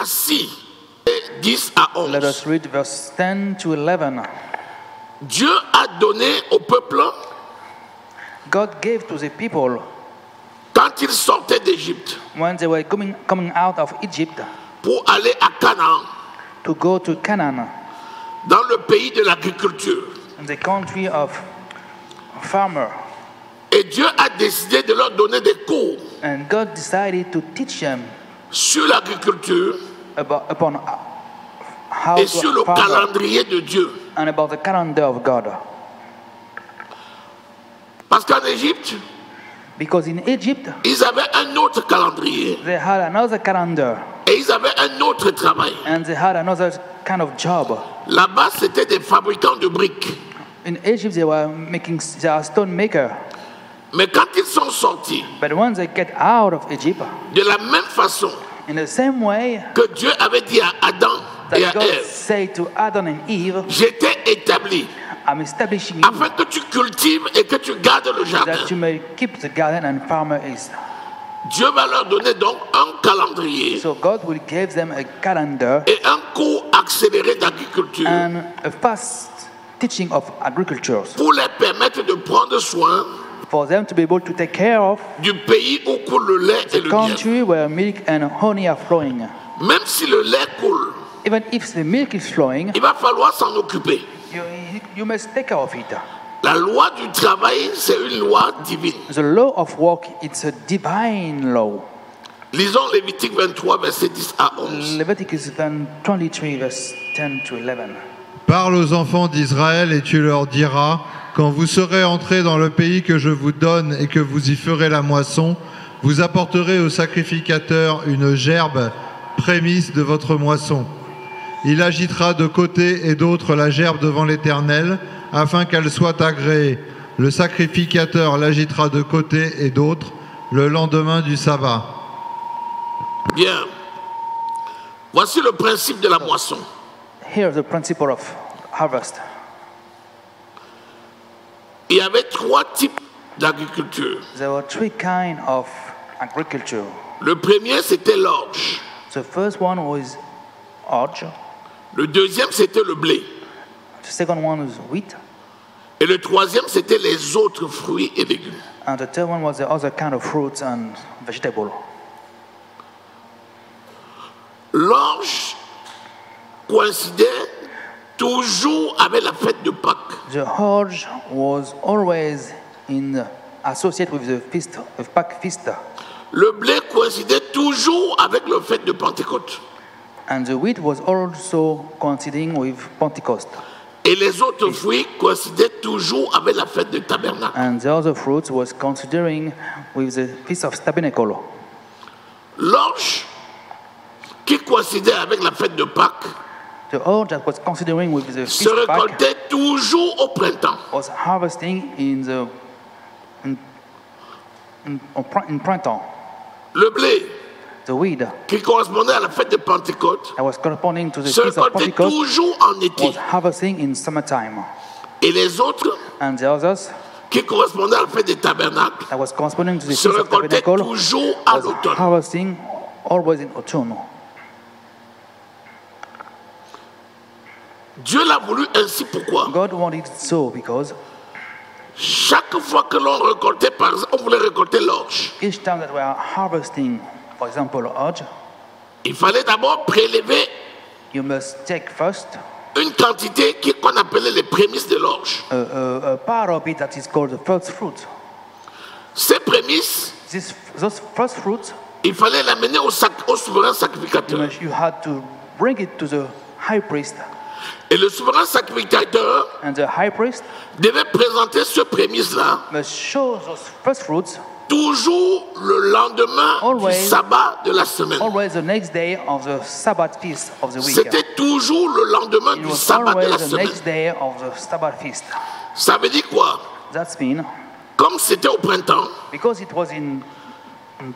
assis. 10 à 11. Let us read verse 10 to 11. Dieu a donné au peuple, God gave to the people, quand ils sortaient d'Égypte, when they were coming out of Egypt, pour aller à Canaan, to go to Canaan, dans le pays de l'agriculture. in the country of farmer. Et Dieu a décidé de leur donner des cours And God decided to teach them sur l'agriculture upon how et to sur le farm calendrier de Dieu. and about the calendar of God. Parce qu'en Égypte, Because in Egypt, ils avaient un autre calendrier they had another calendar et ils avaient un autre travail. and they had another kind of job. Là-bas, c'était des fabricants de briques. In Egypt, they were stone maker. Mais quand ils sont sortis, But when they get out of Egypt, de la même façon in the same way que Dieu avait dit à Adam et à that God Ève, said to Adam and Eve, j'étais établi I'm establishing you afin que tu cultives et que tu gardes le jardin. that you may keep the garden and farmer is. Dieu va leur donner donc un calendrier So God will give them a calendar et un cours accéléré d'agriculture and a fast teaching of agriculture pour les permettre de prendre soin for them to be able to take care of du pays où coule le lait et le miel. country where milk and honey are flowing. Même si le lait coule, Even if the milk is flowing, il va falloir s'en occuper. you must take care of it. La loi du travail, c'est une loi divine. The law of work, it's a divine law. Lisons Lévitique 23, versets 10 à 11. Leviticus 23, verse 10 to 11. Parle aux enfants d'Israël et tu leur diras, quand vous serez entrés dans le pays que je vous donne et que vous y ferez la moisson, vous apporterez au sacrificateur une gerbe prémisse de votre moisson. Il agitera de côté et d'autre la gerbe devant l'Éternel, afin qu'elle soit agréée. Le sacrificateur l'agitera de côté et d'autre le lendemain du sabbat. Bien. Voici le principe de la moisson. Here's the principle of harvest. Il y avait 3 types d'agriculture. There were 3 kinds of agriculture. Le premier, c'était l'orge. The first one was orge. Le deuxième, c'était le blé. The second one was wheat. Et le troisième, c'était les autres fruits et légumes. And the third one was the other kind of fruits and vegetables. L'orge coïncidait toujours avec la fête de Pâques. The orge was always associated with the feast of Pâques feast. Le blé coïncidait toujours avec la fête de Pentecôte. And the wheat was also coinciding with Pentecost. Et les autres fruits coïncidaient toujours avec la fête de Tabernacle. And the other fruits was considering with the Feast of Tabernacle. L'orge qui coïncidait avec la fête de Pâques The orge that was considering with the se Feast of Pâques récoltait toujours au printemps. was harvesting in printemps. Le blé The wheat qui correspondait à la fête de Pentecôte that was corresponding to the se Feast of récoltait Pentecost toujours en été. was harvesting in summertime. Et les autres And the others qui correspondaient à la fête des tabernacles that was corresponding to the se Feast of récoltaient Tabernacle toujours à was l'automne. harvesting always in autumn. Dieu l'a voulu ainsi. Pourquoi? God wanted it so because Chaque fois que l'on récoltait, par exemple, on voulait récolter l'orge, each time that we are harvesting, for example, orge, il fallait d'abord prélever you must take first une quantité qu'on appelait les prémices de l'orge. a part of it that is called the first fruit. Ces prémices, Those first fruits, il fallait l'amener au souverain sacrificateur. you had to bring it to the high priest. Et le souverain sacrificateur And the high priest devait présenter ce prémisse-là must show those first fruits toujours le lendemain du Always. sabbat de la semaine. always the next day of the Sabbath feast of the week. C'était toujours le lendemain It du was sabbat de la always the semaine. next day of the Sabbath feast. Ça veut dire quoi? That's mean Comme c'était au printemps, because it was in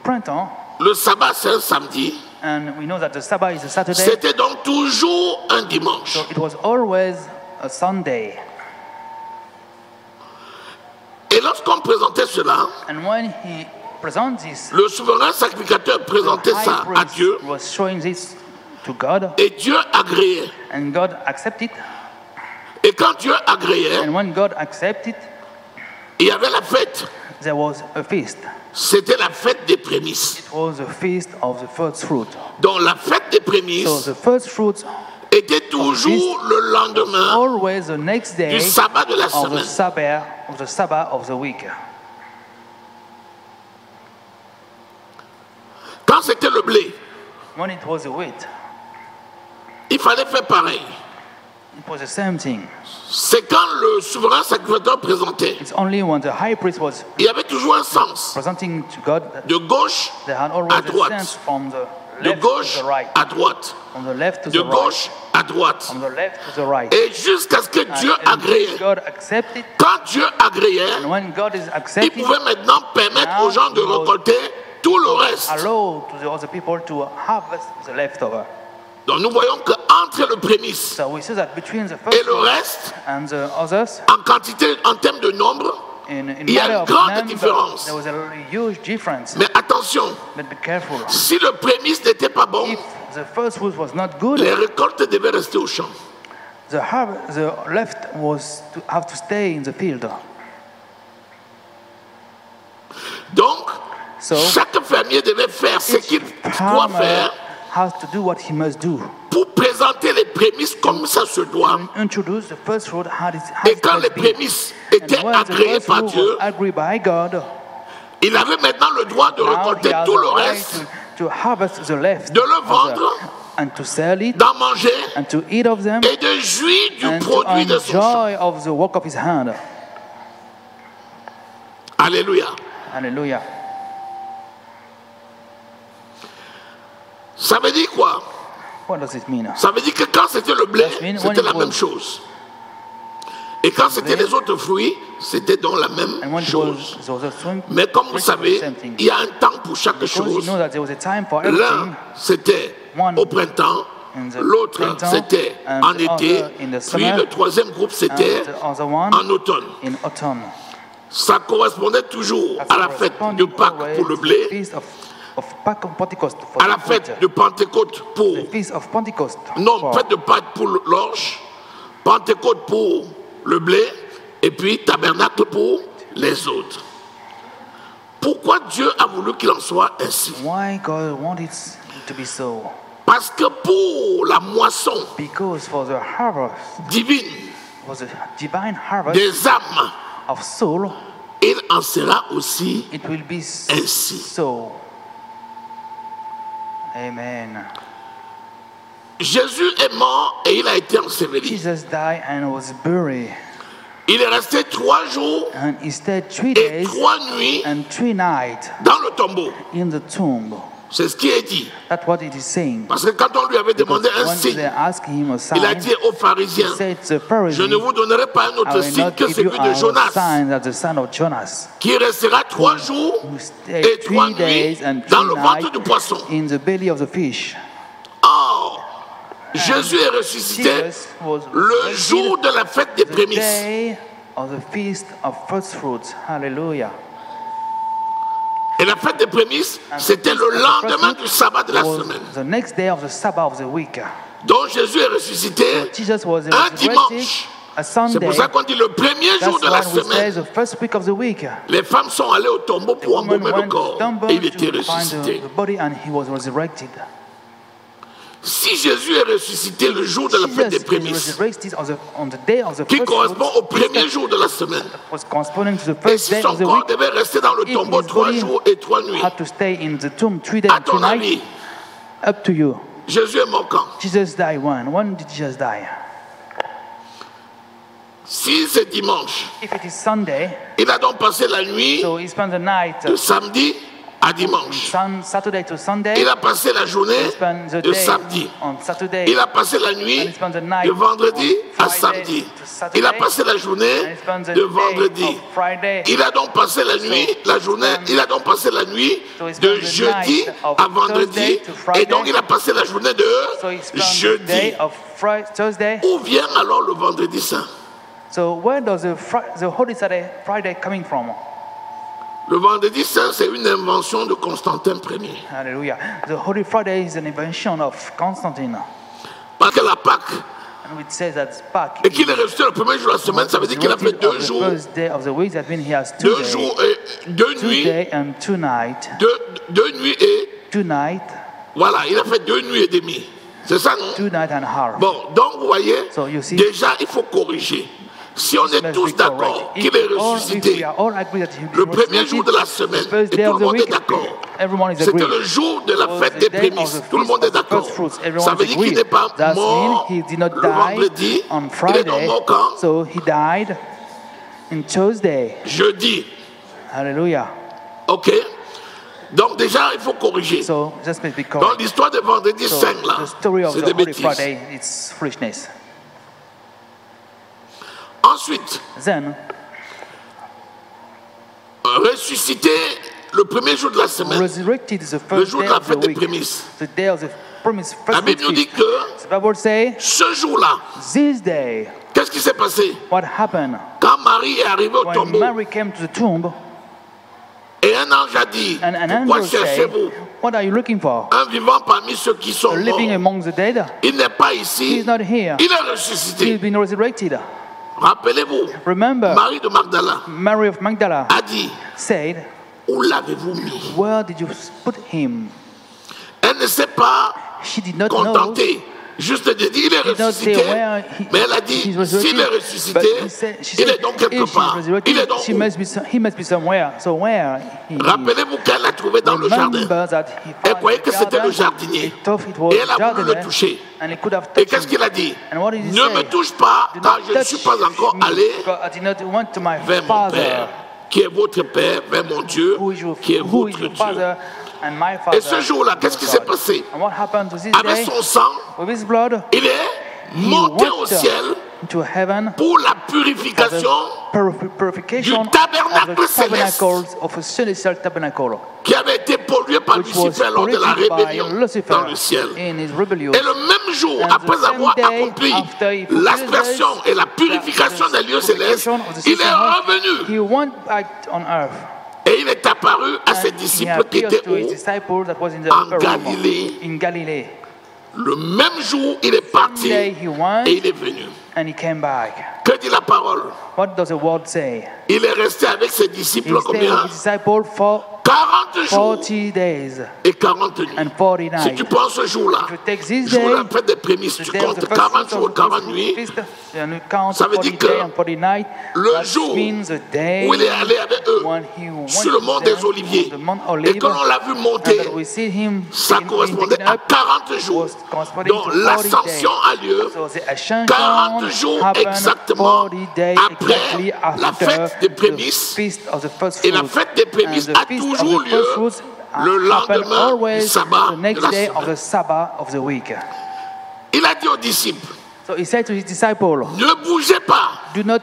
printemps, le sabbat c'est un samedi, and we know that the Sabbath is a Saturday, c'était donc toujours un dimanche. so it was always a Sunday. Et lorsqu'on présentait cela, And when he presents this, le souverain sacrificateur the présentait ça high à priest Dieu. was showing this to God, et Dieu agréait. and God accepted. Et quand Dieu agréait, And when God accepted, il y avait la fête. there was a feast. C'était la fête des prémices. It was a feast of the first fruit. Donc la fête des So prémices the first fruits était toujours le lendemain always the next day du sabbat de la of the semaine. Sabbath of the week. Quand c'était le blé, When it was the wheat, il fallait faire pareil. it was the same thing. C'est quand le souverain sacrificateur présentait. It's only when the high priest was Il y avait toujours un sens. presenting to God that De gauche they had à always a droite. sense from the De left gauche to the right, à droite. from the left to De the right, gauche à droite. from the left to the right. Et jusqu'à ce que Dieu And agréait. God accepted, Quand Dieu agréait, and when God is il accepted, pouvait maintenant permettre Now aux gens de he was- récolter tout le reste. allow to the other people to harvest the leftover. Donc nous voyons qu'entre le prémisse So we see that between the et first le fruit reste, and the others, en quantité, en termes de nombre, in il y a matter une of grande number, différence. there was a huge difference. Mais attention, But be careful. si le prémisse n'était pas bon, If the first fruit was not good, les récoltes devaient rester au champ. the left was to have to stay in the field. Donc, So chaque fermier devait faire ce qu'il doit farmer faire has to do what he must do. pour présenter les prémices comme ça se doit. Introduce the first fruit how Et it quand must les be. prémices And étaient when the agréées first par fruit Dieu, was agreed by God, il avait maintenant le droit de now he récolter has tout the le right reste, to harvest the left, de le vendre, and to sell it, d'en manger and to eat of them, et de jouir du and to produit de son champ. enjoy of the work of his hand. Alléluia. Hallelujah. Ça veut dire quoi? What does it mean? Ça veut dire que quand c'était le blé, That means when c'était it la was- même chose. Et quand c'était les autres fruits, c'était donc la And même when it chose. was the swim, Mais comme vous it was the savez, same thing. il y a un temps pour chaque Because you chose. know that there was a time for L'un, everything. c'était One au printemps, in the l'autre, printemps, c'était and en the été, other in the puis summer, le troisième groupe, c'était And the other one en automne. in autumn. Ça correspondait toujours That's à la fête de Pâques always pour le to blé, the feast of Pentecost for à la the fête fruit. de Pentecôte pour... The feast of Pentecost. Non, for- fête de Pâques pour l'orge, Pentecôte pour le blé, et puis tabernacle pour les autres. Pourquoi Dieu a voulu qu'il en soit ainsi? Why God wanted it to be so? Parce que pour la moisson Because for the harvest, divine was a divine harvest des âmes, of soul, il en sera aussi it will be ainsi. so. Amen. Jésus est mort et il a été enseveli. Jesus died and was buried, Il est resté 3 jours and he stayed 3 et days 3 nuits and 3 nights dans le tombeau. in the tomb. C'est ce qui est dit. That's what it is saying. Parce que quand on lui avait demandé un When signe, they asked him a il a sign, dit aux he pharisiens, said to the je Pharisees, ne vous donnerai pas un I autre will signe not que give you celui de a Jonas, sign as the son of Jonas, qui restera 3 jours who stayed et 3 3 days nuits and dans 3 le ventre nights du poisson. in the belly of the fish. Or, Jésus est ressuscité Jesus was le jour de la fête des the prémices. day of the feast of first fruits. Hallelujah. Et la fête des prémices, c'était le lendemain du sabbat de la Was semaine. the next day of the Sabbath of the week. Donc Jésus est ressuscité Jesus was un resurrected dimanche. a C'est Sunday. pour ça qu'on dit le premier jour That's de la why we say semaine. the first week of the week. Les femmes sont allées au tombeau pour Woman embaumer le went to corps. Stumble Et il était to find ressuscité. the body and he was resurrected. Si Jésus est ressuscité le jour de la fête des Jesus is prémices, resurrected on the day of the qui first correspond au fruits, premier jour de la semaine, was corresponding to the et first si day son of the corps week, devait rester dans le if tombeau his 3 body jours et 3 nuits, had to stay in the tomb 3 days à and 2 ton avis, nights, up to you. Jésus est mort quand? Jesus died when? When did Jesus die? Si c'est dimanche, If it is Sunday, il a donc passé la nuit so he spent the night de samedi à dimanche. Saturday to Sunday. Il a passé la journée He spent the de day samedi. on Saturday. Il a passé la nuit And he spent the night de vendredi on à Friday samedi. to Saturday. Il a passé la journée And he spent the de day vendredi. of Friday. Il a donc passé la nuit, la journée, il a donc passé la nuit So he spent de the jeudi night of à vendredi. Thursday to Friday. Et donc il a passé la journée So he de spent the jeudi. day of Thursday. Où vient alors le vendredi saint? So where does the Holy Friday coming from? Le vendredi saint, c'est une invention de Constantin Ier. Hallelujah. The Holy Friday is an invention of Constantine. Parce que la Pâque, And it says that Pâques et qu'il est resté le premier jour de la semaine, ça veut dire qu'il a fait 2 jours. First day of the week, that means he has 2 2 days. jours et 2 2 nuits. days and 2 nights. 2 nuits et 2 nights. voilà, il a fait 2 nuits et demie. C'est ça, non? 2 nights and a half. Bon, donc vous voyez, So you see, déjà il faut corriger. Si on est tous d'accord qu'il est ressuscité le premier jour de la semaine, et tout le monde est d'accord, c'était le jour de la fête des prémices, tout le monde est d'accord. Ça veut dire qu'il n'est pas mort le vendredi, il est donc mort quand? So he died on Tuesday. Jeudi. Hallelujah. Ok? Donc déjà, il faut corriger. So just be correct. Dans l'histoire de vendredi So saint, là, the story of c'est the des Holy bêtises. Friday, it's foolishness. Ensuite, Then, ressuscité le premier jour de la semaine, resurrected is the le first jour day de la of the fête des week. prémices. The day of the promise, La first Bible nous dit week. que The Bible says, ce jour-là, this day, qu'est-ce qui s'est passé? what happened? Quand Marie est arrivée au When tombeau, Mary came to the tomb, et un ange a dit, and an pourquoi angel said, cherchez-vous what are you looking for? un vivant parmi ceux qui sont morts? Living among the dead? Il n'est pas He ici, is not here. il est He has ressuscité. been resurrected. Rappelez-vous, Remember, Marie de Magdala Mary of Magdala a dit, said, où l'avez-vous mis? where did you put him? Elle ne s'est pas She did not know. contentée juste de dire, il est Did not say ressuscité, where mais elle a dit, he's resurrected. s'il est But ressuscité, she il said, est donc quelque if she's part. resurrected, Il est donc he où? must be somewhere. So where he is? Rappelez-vous qu'elle l'a trouvé dans le jardin. Remember that he Elle found croyait the que c'était garden. le jardinier. He thought it was Et elle a voulu gardener, le toucher. and he could have Et touched qu'est-ce qu'il him. a dit? And what did he Ne say? me touche pas, Do car not je ne suis pas touch encore me, allé because I did not went to my vers mon father, Père, qui est votre Père, vers mon Dieu, who is your, qui est who is votre your Dieu. father, and my father. Et ce jour-là, qu'est-ce qui s'est passé? And what happened to this Avec day? son sang, With his blood, il est he monté au went ciel into heaven pour la for purification the purification du tabernacle of the céleste tabernacles of a celestial tabernacle, qui avait été pollué par which was Lucifer lors de la polluted by rébellion Lucifer dans le ciel. in his rebellion. Et le même jour, And the après same avoir day, accompli after he fulfilled l'aspersion this, et la purification des lieux célestes, purification of the il est celestial revenu he went back on earth. et il est apparu à ses And he disciples qui appeared étaient to his où? disciples that was in the En upper room Galilée. in Galilee. Le même jour, il est parti Day he went et il est venu. and he came back. Que dit la parole? What does the word say? Il est resté avec ses He disciples stayed with combien? his disciples for 40 jours 40 days et 40 nuits. and 40 Si nights. tu prends ce jour-là, If you take this jour de day, la fête des prémices, the tu day of comptes the first 40 fruits jours of et the 40 first nuits. feast, and you count Ça veut 40 dire que days and 40 nights. le That jour means the day où il est allé avec eux when he went sur le mont to them des Oliviers on the Mount et Olive, que l'on l'a vu and monter, that we see him ça correspondait à 40 jours. was corresponding Donc to 40 l'ascension a lieu days. So the ascension 40 jours happened exactement 40 days après exactly la after fête des the prémices. feast of the first Et la fruits. fête des prémices And the a feast of toujours the first lieu fruits le happen lendemain du always sabbat the de next la day of semaine. the Sabbath of the week. Il a dit aux disciples, So he said to his disciples, ne bougez pas, do not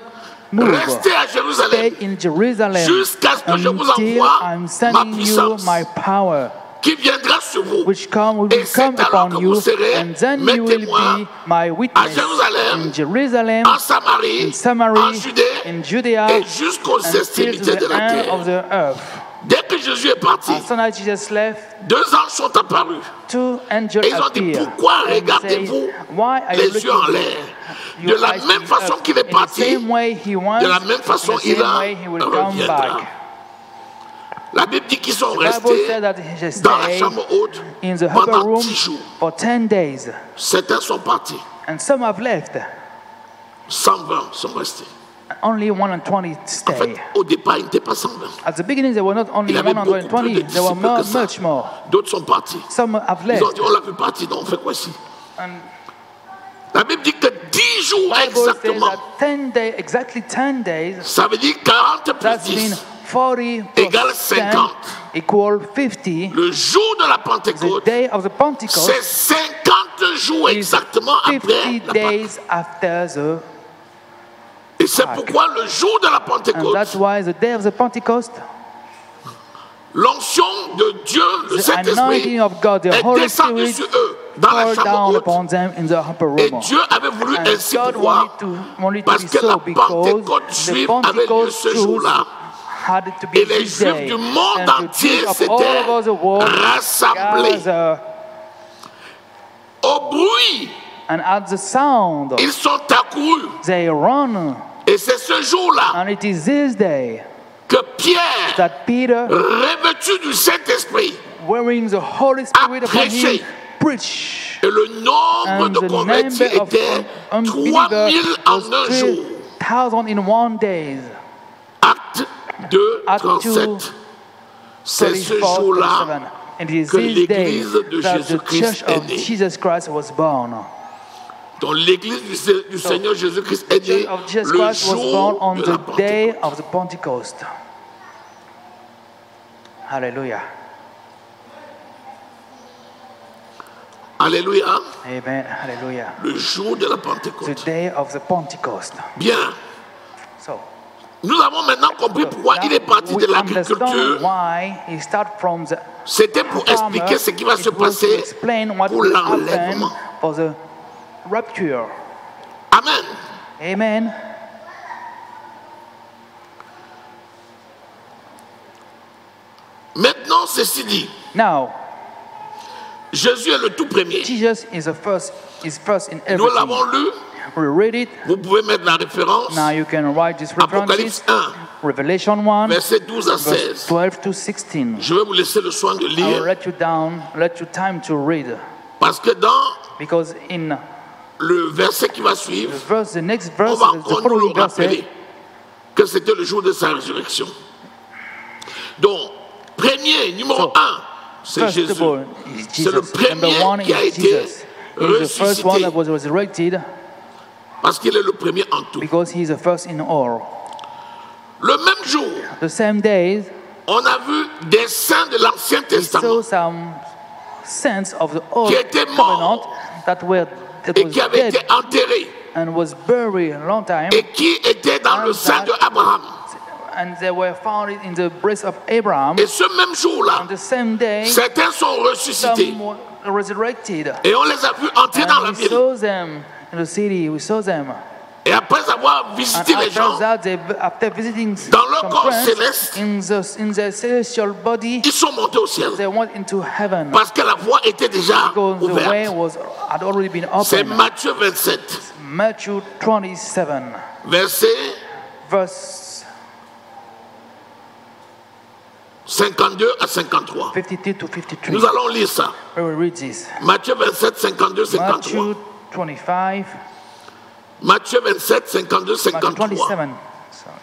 move. restez à Jérusalem Stay in Jerusalem jusqu'à ce que je vous until envoie I'm ma sending you puissance my power, qui viendra sur vous. which will Et c'est come alors upon que you, vous serez and then mes you will témoins be my à witness Jérusalem, in Jerusalem, en Samarie, in Samarie, en Judée in Judea, et jusqu'aux until to extrémités the de la end of terre. the earth. Dès que Jésus est parti, As soon as Jesus left, 2 anges sont apparus. two angels Et ils ont dit, appeared. pourquoi And regardez-vous said, why are you les yeux en looking l'air? De your la eyes même to the façon earth? qu'il est In the parti, same way he went, de la même façon in the il same way he will come reviendra. back. La Bible dit qu'ils sont The Bible restés said that he just dans la stayed chambre haute in the upper pendant room 10 jours. for 10 days. Certains sont partis, And some have left. 120 sont restés. Only 120 En stay. fait, au départ, ils n'étaient pas 120. At the beginning, there were not only Il avait beaucoup plus 120, de there were disciples que ça. much more. D'autres sont partis. Some have Ils ont left. dit, on l'a vu partir, donc on fait quoi ici? And La Bible dit que 10 jours the Bible says exactement, that 10 days, exactly 10 days, ça veut dire 40 plus that 10. means 40 égale plus 10 50. equal 50. Le jour de la The Pentecôte, day of the Pentecost c'est 50 jours is exactement après 50 la Pâque. days after the, Et c'est Pâque. pourquoi le jour de la and Pentecôte, that's why the day of the Pentecost, l'onction de Dieu, le the Saint-Esprit, anointing of God, the est Holy descendu Spirit, sur eux dans la poured chambre down haute. upon them in the upper Et room. Dieu avait voulu And ainsi God pouvoir, wanted to parce be que la so because Pentecôte the juive avait lieu Pentecost ce jour-là. Et les Juifs du monde entier s'étaient rassemblés. Au bruit, And at the sound, ils sont accourus. they run. Et c'est ce jour-là And it is this day que Pierre, that Peter, revêtu du Saint-Esprit, wearing the Holy Spirit upon him, preached. et le nombre And de the convertis number of était 3000 unbelievers en was un jour. 3,000 in one day. Acte 2, Acte 37. C'est ce 34, jour-là 37. And it is que this day l'église de that the Jésus-Christ church est of née. Jesus Christ was born. Donc l'église du Seigneur Jésus-Christ est The church née of Jesus le Christ was born jour on de la the day Pentecôte. of the Pentecost. Hallelujah. Alléluia. Amen. Hallelujah. Le jour de la The Pentecôte. day of the Pentecost. Bien. So, Nous avons maintenant compris pourquoi il est parti we de l'agriculture. understand why he started from the C'était pour farmer. expliquer ce qui va se It was to passer explain what pour will happen l'enlèvement. for the rapture. Amen. Amen. Maintenant, ceci dit, Now, Jésus est le tout premier. Jesus is first in Nous everything. l'avons lu. We read it. Vous pouvez mettre la référence. Now you can write these Apocalypse references. 1, Revelation 1, verset 12 à verse 16. 12 to 16. Je vais vous laisser le soin de I will lire let you time to read. parce que dans Because in le verset qui va suivre, the next on verse, va the encore nous following le rappeler verse, que c'était le jour de sa résurrection. Donc, premier, numéro 1, c'est first Jésus. of all, is C'est le Jesus. Number premier one qui a is été Jesus. He is the first one ressuscité that was resurrected parce qu'il est le premier en tout. because he is the first in all. Le même jour, The same days, on a vu des saints de l'Ancien we saw Testament some saints of the Old qui étaient Covenant morts that et was qui avaient dead été enterrés and was buried a long time, et qui étaient dans le sein de Abraham. and they were found in the breast of Abraham. Et ce même jour-là, On the same day, certains sont ressuscités some were resurrected. et on les a vus entrer dans la And we ville. saw them in the city. We saw them. Et après avoir And visité les gens, after that, after visiting dans leur some corps friends, céleste, in their celestial body, ils sont montés au ciel they went into heaven parce que la voie était déjà because the way ouverte. had already been C'est opened. Matthieu 27, Matthew 27, verset verse 52 à 53. 52 to 53. Nous allons lire ça. We will read this. Matthieu 27, 52, 53. Matthew 25, Matthieu 27, 52, Matthew 53. 27. Sorry.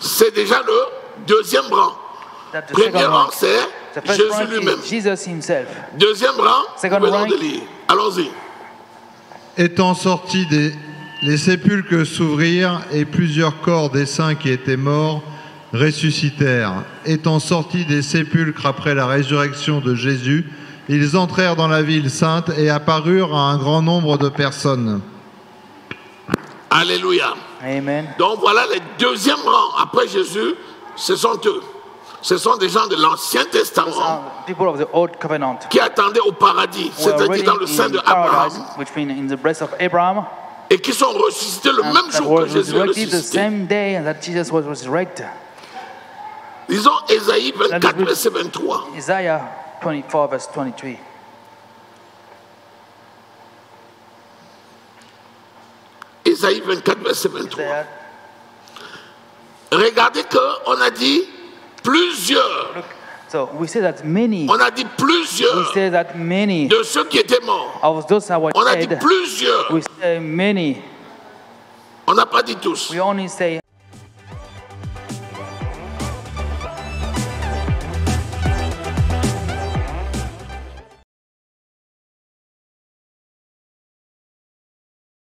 C'est déjà le deuxième rang. That's the Premier second rang, rank. c'est The first Jésus rank lui-même. is Jesus himself. Deuxième rang, Second nous venons rank. de lire. Allons-y. Étant sortis les sépulcres s'ouvrirent et plusieurs corps des saints qui étaient morts ressuscitèrent. Étant sortis des sépulcres après la résurrection de Jésus, ils entrèrent dans la ville sainte et apparurent à un grand nombre de personnes. Alléluia. Amen. Donc voilà les deuxièmes rangs. Après Jésus, ce sont eux. Ce sont des gens de l'Ancien Testament People of the Old Covenant qui attendaient au paradis, were already c'est-à-dire dans le sein de in paradise, Abraham, which means in the breast of Abraham, et qui sont ressuscités le and même that jour que was Jésus est resurrected the ressuscité. same day that Jesus was resurrected. Disons Ésaïe 24, That is verset 23. Isaiah 24, verse 23. Ésaïe 24, verset 23. There, Regardez qu'on a dit plusieurs. look, so we say that many, On a dit we plusieurs say that many de ceux qui étaient morts. of those that were On a dit dead, plusieurs. we say many, On n'a pas dit tous. we only say